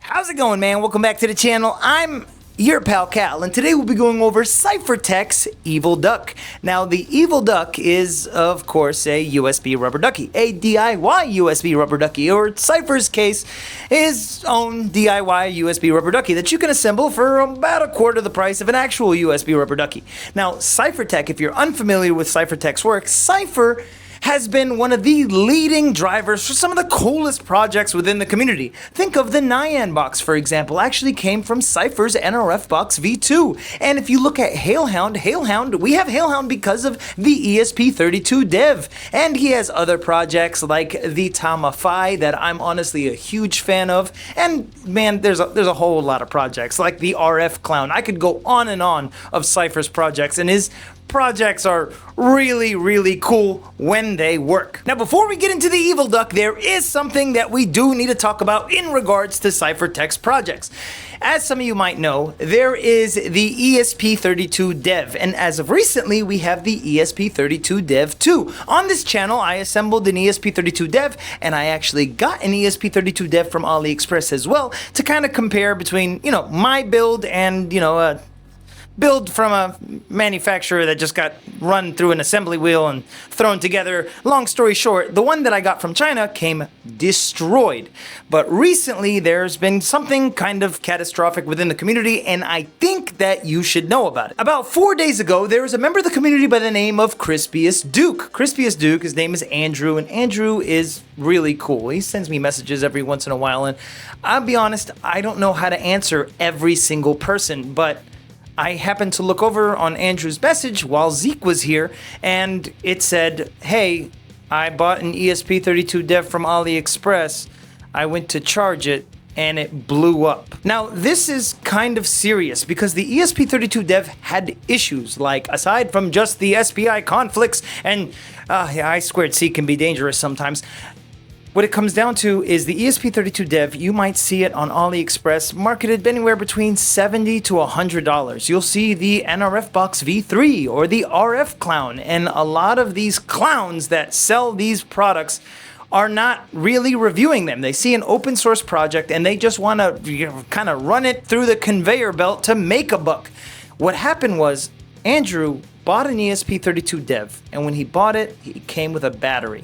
How's it going, man? Welcome back to the channel. I'm your pal Cal, and today we'll be going over Cifertech's Evil Duck. Now, the Evil Duck is, of course, a USB rubber ducky, a DIY USB rubber ducky, or Cipher's case, his own DIY USB rubber ducky that you can assemble for about a quarter the price of an actual USB rubber ducky. Now, Cifertech, if you're unfamiliar with Cifertech's work, Cipher has been one of the leading drivers for some of the coolest projects within the community. Think of the NyanBox, for example, actually came from Cipher's NRF Box V2. And if you look at Halehound, we have Halehound because of the ESP32 dev. And he has other projects like the Tamafai that I'm honestly a huge fan of. And man, there's a whole lot of projects like the RF Clown. I could go on and on of Cipher's projects, and his projects are really cool when they work. Now, before we get into the Evil Duck, there is something that we do need to talk about in regards to Cifertech's projects. As some of you might know, there is the ESP32 dev, and as of recently, we have the ESP32 dev 2. On this channel, I assembled an ESP32 dev, and I actually got an ESP32 dev from AliExpress as well to kind of compare between, my build and, build from a manufacturer that just got run through an assembly wheel and thrown together. Long story short, the one that I got from China came destroyed. But recently, there's been something kind of catastrophic within the community, and I think that you should know about it. About 4 days ago, there was a member of the community by the name of Crispiest Duke. Crispiest Duke, his name is Andrew, and Andrew is really cool. He sends me messages every once in a while, and I'll be honest, I don't know how to answer every single person, but I happened to look over on Andrew's message while Zeke was here, and it said, hey, I bought an ESP32 dev from AliExpress. I went to charge it, and it blew up. Now, this is kind of serious because the ESP32 dev had issues, like aside from just the SPI conflicts, and I2C can be dangerous sometimes. What it comes down to is the ESP32 dev, you might see it on AliExpress marketed anywhere between $70 to $100. You'll see the NRF Box V3 or the RF Clown, and a lot of these clowns that sell these products are not really reviewing them. They see an open source project and they just want to kind of run it through the conveyor belt to make a buck. What happened was Andrew bought an ESP32 dev, and when he bought it, it came with a battery.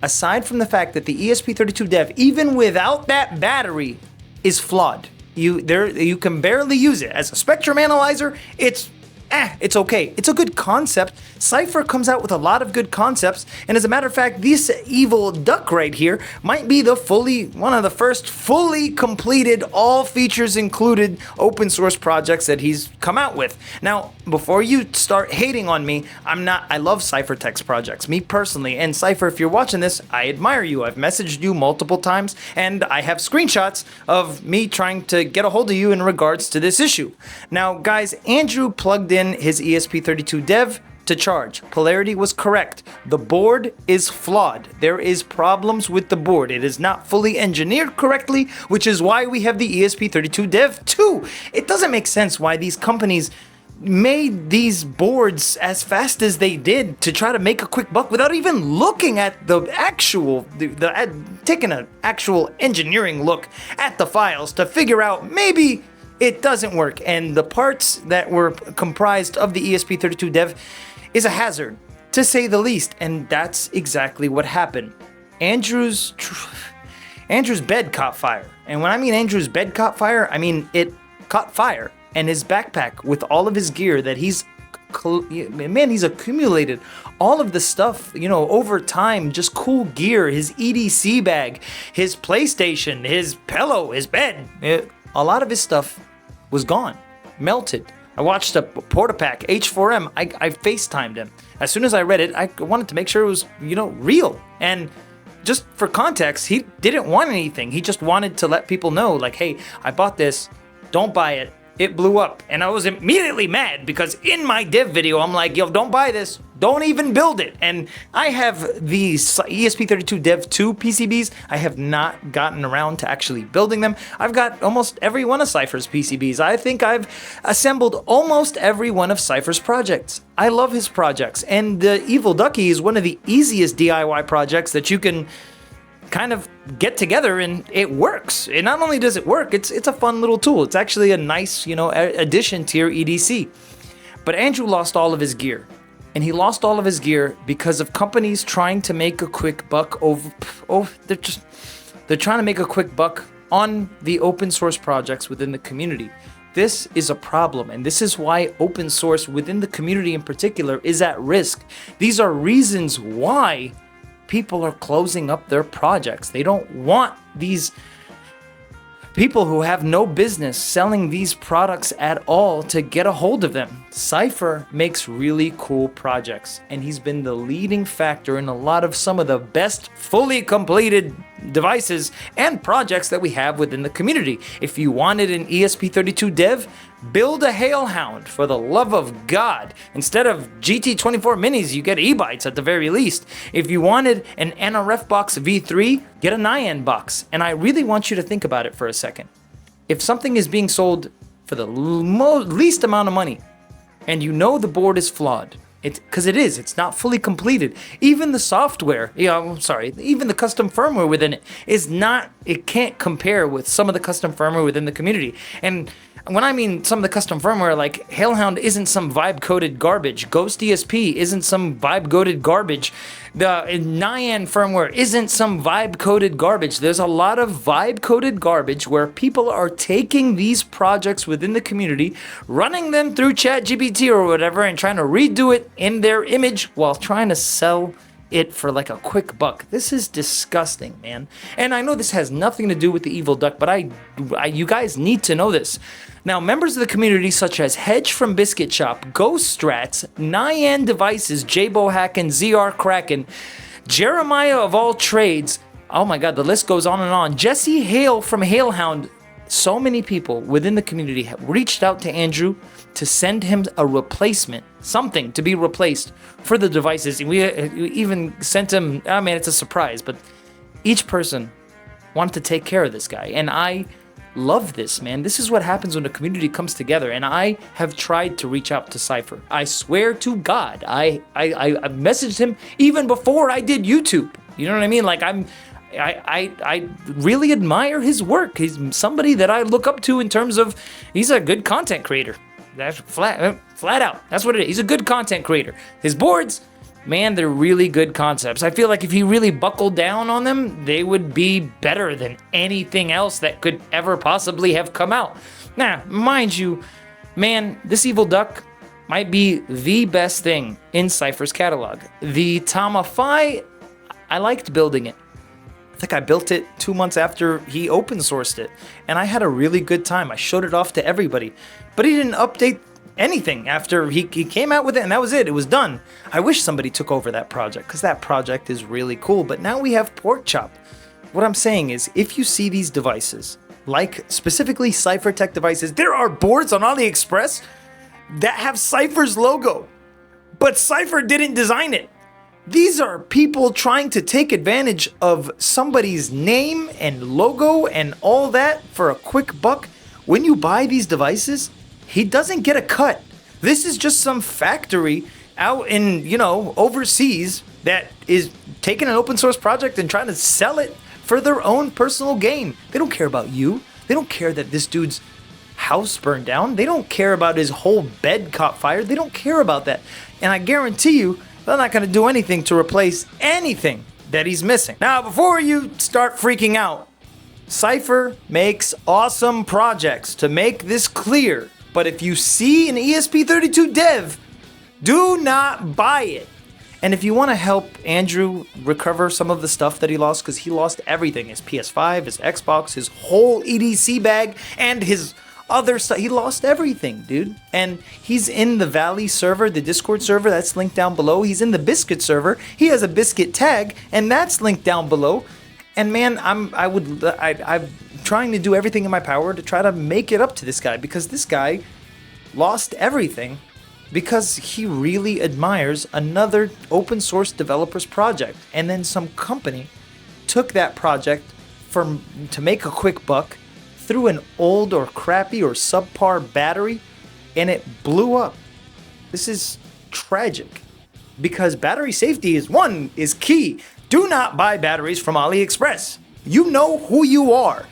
Aside from the fact that the ESP32 dev, even without that battery, is flawed. You can barely use it. As a spectrum analyzer, it's okay. It's a good concept. Cipher comes out with a lot of good concepts, and as a matter of fact, this Evil Duck right here might be one of the first fully completed, all features included open source projects that he's come out with. Now, before you start hating on me, I love Cifertech's projects, me personally, and Cipher, if you're watching this, I admire you. I've messaged you multiple times, and I have screenshots of me trying to get a hold of you in regards to this issue. Now, guys, Andrew plugged in his ESP32 dev to charge. Polarity was correct. The board is flawed. There is problems with the board. It is not fully engineered correctly, which is why we have the ESP32 dev 2. It doesn't make sense why these companies made these boards as fast as they did to try to make a quick buck without even looking at the taking an actual engineering look at the files to figure out maybe it doesn't work. And the parts that were comprised of the ESP32 dev is a hazard, to say the least, and that's exactly what happened. Andrew's bed caught fire, and when I mean Andrew's bed caught fire, I mean it caught fire, and his backpack with all of his gear that he's accumulated all of the stuff, over time, just cool gear, his EDC bag, his PlayStation, his pillow, his bed, a lot of his stuff was gone, melted. I watched a Portapack H4M. I FaceTimed him. As soon as I read it, I wanted to make sure it was, real. And just for context, he didn't want anything. He just wanted to let people know, like, hey, I bought this. Don't buy it. It blew up. And I was immediately mad because in my dev video, I'm like, yo, don't buy this. Don't even build it. And I have these ESP32 Dev 2 PCBs. I have not gotten around to actually building them. I've got almost every one of Cipher's PCBs. I think I've assembled almost every one of Cipher's projects. I love his projects. And the Evil Ducky is one of the easiest DIY projects that you can kind of get together, and it works. And not only does it work, it's a fun little tool. It's actually a nice, addition to your EDC. But Andrew lost all of his gear. And he lost all of his gear because of companies trying to make a quick buck they're trying to make a quick buck on the open source projects within the community. This is a problem, and this is why open source within the community in particular is at risk. These are reasons why people are closing up their projects. They don't want these people who have no business selling these products at all to get a hold of them. Cipher makes really cool projects, and he's been the leading factor in a lot of some of the best fully completed devices and projects that we have within the community. If you wanted an ESP32 dev, build a Halehound, for the love of God. Instead of GT24 minis, you get e-bytes at the very least. If you wanted an NRFbox V3, get a NyanBox. And I really want you to think about it for a second. If something is being sold for the least amount of money, and you know the board is flawed, because it's not fully completed. Even the software, even the custom firmware within it it can't compare with some of the custom firmware within the community. And when I mean some of the custom firmware, like Halehound isn't some vibe-coded garbage. Ghost ESP isn't some vibe-coded garbage. The Nyan firmware isn't some vibe-coded garbage. There's a lot of vibe-coded garbage where people are taking these projects within the community, running them through ChatGPT or whatever, and trying to redo it in their image while trying to sell it for like a quick buck. This is disgusting, man. And I know this has nothing to do with the evil duck, but you guys need to know this. Now, members of the community such as Hedge from Biscuit Shop, Ghost Strats, Nyan Devices, Jabo Hacken, ZR Kraken, Jeremiah of All Trades, oh my God, the list goes on and on, Jesse Hale from Halehound, so many people within the community have reached out to Andrew to send him a replacement, something to be replaced for the devices. We even sent him, it's a surprise, but each person wanted to take care of this guy. And I love this, man. This is what happens when a community comes together. And I have tried to reach out to Cipher. I swear to God, I messaged him even before I did YouTube. You know what I mean? Like I really admire his work. He's somebody that I look up to in terms of he's a good content creator. That's flat out. That's what it is. He's a good content creator. His boards, man, they're really good concepts. I feel like if he really buckled down on them, they would be better than anything else that could ever possibly have come out. Now, mind you, man, this evil duck might be the best thing in Cipher's catalog. The Tamafai, I liked building it. I think I built it 2 months after he open sourced it, and I had a really good time. I showed it off to everybody, but he didn't update anything after he came out with it, and that was it. It was done. I wish somebody took over that project, because that project is really cool, but now we have Porkchop. What I'm saying is, if you see these devices, like specifically Cifertech devices, there are boards on AliExpress that have Cipher's logo, but Cipher didn't design it. These are people trying to take advantage of somebody's name and logo and all that for a quick buck. When you buy these devices, he doesn't get a cut. This is just some factory out in, overseas that is taking an open source project and trying to sell it for their own personal gain. They don't care about you. They don't care that this dude's house burned down. They don't care about his whole bed caught fire. They don't care about that. And I guarantee you, they're not going to do anything to replace anything that he's missing. Now, before you start freaking out, Cipher makes awesome projects, to make this clear. But if you see an ESP32 dev, do not buy it. And if you want to help Andrew recover some of the stuff that he lost, because he lost everything, his PS5, his Xbox, his whole EDC bag, and his other stuff. He lost everything, dude. And he's in the Valley server, the Discord server, that's linked down below. He's in the Biscuit server. He has a Biscuit tag, and that's linked down below. And man, I'm trying to do everything in my power to try to make it up to this guy, because this guy lost everything because he really admires another open source developer's project. And then some company took that project to make a quick buck, threw an old or crappy or subpar battery, and it blew up. This is tragic, because battery safety is key. Do not buy batteries from AliExpress. You know who you are.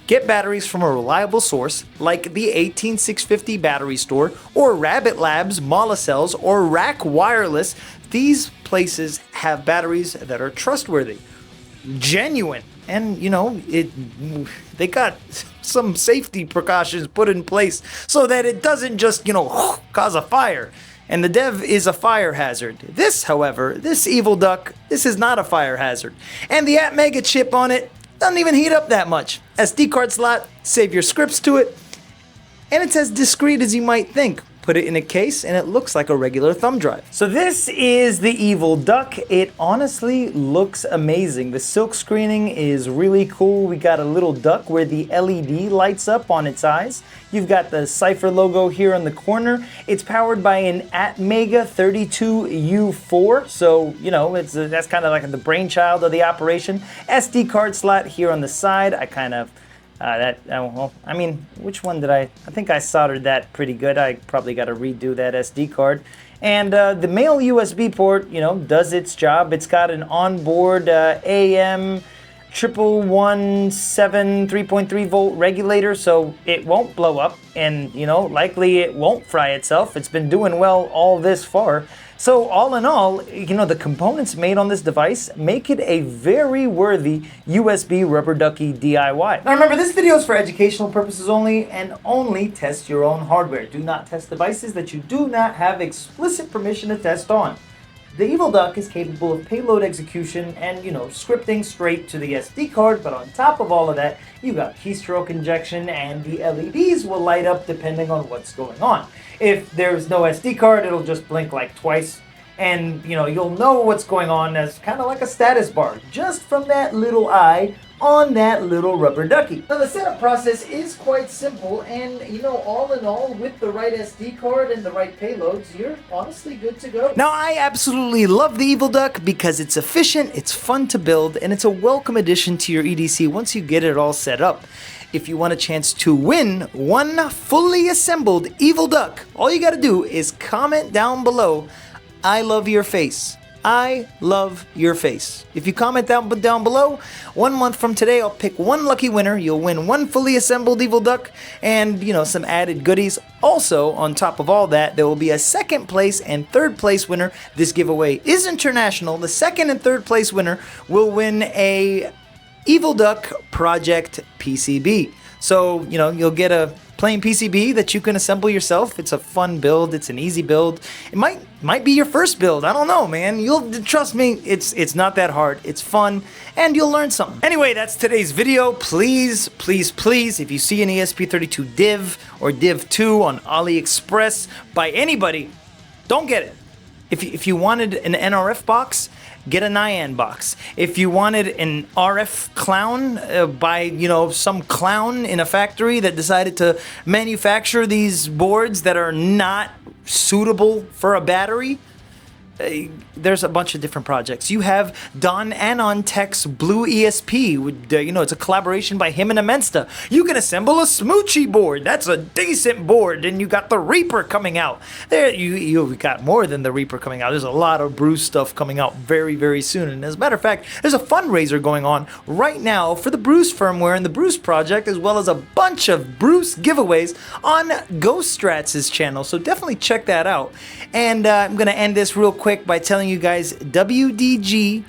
Get batteries from a reliable source like the 18650 Battery Store or Rabbit Labs, Molicels, or Rack Wireless. These places have batteries that are trustworthy, genuine, and they got some safety precautions put in place so that it doesn't just cause a fire. And the dev is a fire hazard. This, however, this evil duck, this is not a fire hazard. And the Atmega chip on it doesn't even heat up that much. SD card slot, save your scripts to it, and it's as discreet as you might think. Put it in a case and it looks like a regular thumb drive. So this is the evil duck. It honestly looks amazing. The silk screening is really cool. We got a little duck where the LED lights up on its eyes. You've got the Cipher logo here in the corner. It's powered by an Atmega 32U4, so that's kind of like the brainchild of the operation. SD card slot here on the side. I kind of which one did I think I soldered that pretty good. I probably got to redo that SD card. And the male USB port, does its job. It's got an onboard AM 1117 3.3 volt regulator, so it won't blow up, and likely it won't fry itself. It's been doing well all this far. So all in all, the components made on this device make it a very worthy USB Rubberducky DIY. Now remember, this video is for educational purposes only, and only test your own hardware. Do not test devices that you do not have explicit permission to test on. The evil duck is capable of payload execution and, scripting straight to the SD card, but on top of all of that, you got keystroke injection, and the LEDs will light up depending on what's going on. If there's no SD card, it'll just blink like twice, and you'll know what's going on as kind of like a status bar, just from that little eye on that little rubber ducky. Now the setup process is quite simple, and all in all, with the right SD card and the right payloads, you're honestly good to go. Now I absolutely love the evil duck because it's efficient, it's fun to build, and it's a welcome addition to your EDC once you get it all set up. If you want a chance to win one fully assembled evil duck, all you gotta do is comment down below, "I love your face." I love your face. If you comment down below, 1 month from today, I'll pick one lucky winner. You'll win one fully assembled evil duck and, some added goodies. Also, on top of all that, there will be a second place and third place winner. This giveaway is international. The second and third place winner will win a evil duck project PCB. So, you'll get a plain PCB that you can assemble yourself. It's a fun build. It's an easy build. It might be your first build. I don't know, man. You'll trust me. It's not that hard. It's fun, and you'll learn something. Anyway, that's today's video. Please, please, please, if you see an ESP32 div or div 2 on AliExpress by anybody, don't get it. If you wanted an NRF box, get a NyanBox. If you wanted an RF clown by, some clown in a factory that decided to manufacture these boards that are not suitable for a battery, there's a bunch of different projects. You have Don Anon Tech's Blue ESP. It's a collaboration by him and Amensta. You can assemble a Smoochie board. That's a decent board. And you got the Reaper coming out. There, you got more than the Reaper coming out. There's a lot of Bruce stuff coming out very, very soon. And as a matter of fact, there's a fundraiser going on right now for the Bruce Firmware and the Bruce Project, as well as a bunch of Bruce giveaways on Ghost Strats' channel. So definitely check that out. And I'm going to end this real quick by telling you guys WDGWars.pl.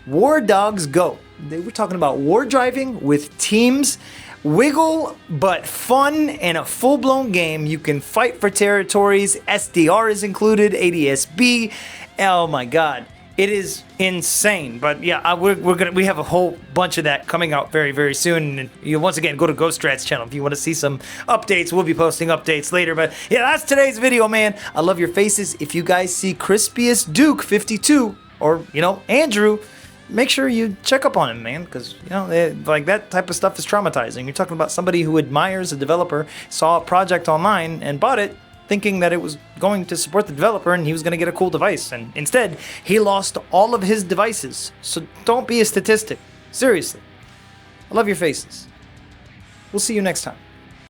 War Dogs Go. They were talking about war driving with teams. Wiggle, but fun and a full-blown game. You can fight for territories. SDR is included. ADSB. Oh my God. It is insane, but yeah, we have a whole bunch of that coming out very, very soon. And you once again go to Ghost Strats channel if you want to see some updates. We'll be posting updates later, but yeah, that's today's video, man. I love your faces. If you guys see Crispiest Duke 52 or Andrew, make sure you check up on him, man, because like that type of stuff is traumatizing. You're talking about somebody who admires a developer, saw a project online and bought it, thinking that it was going to support the developer and he was going to get a cool device, and instead he lost all of his devices. So don't be a statistic. Seriously. I love your faces. We'll see you next time.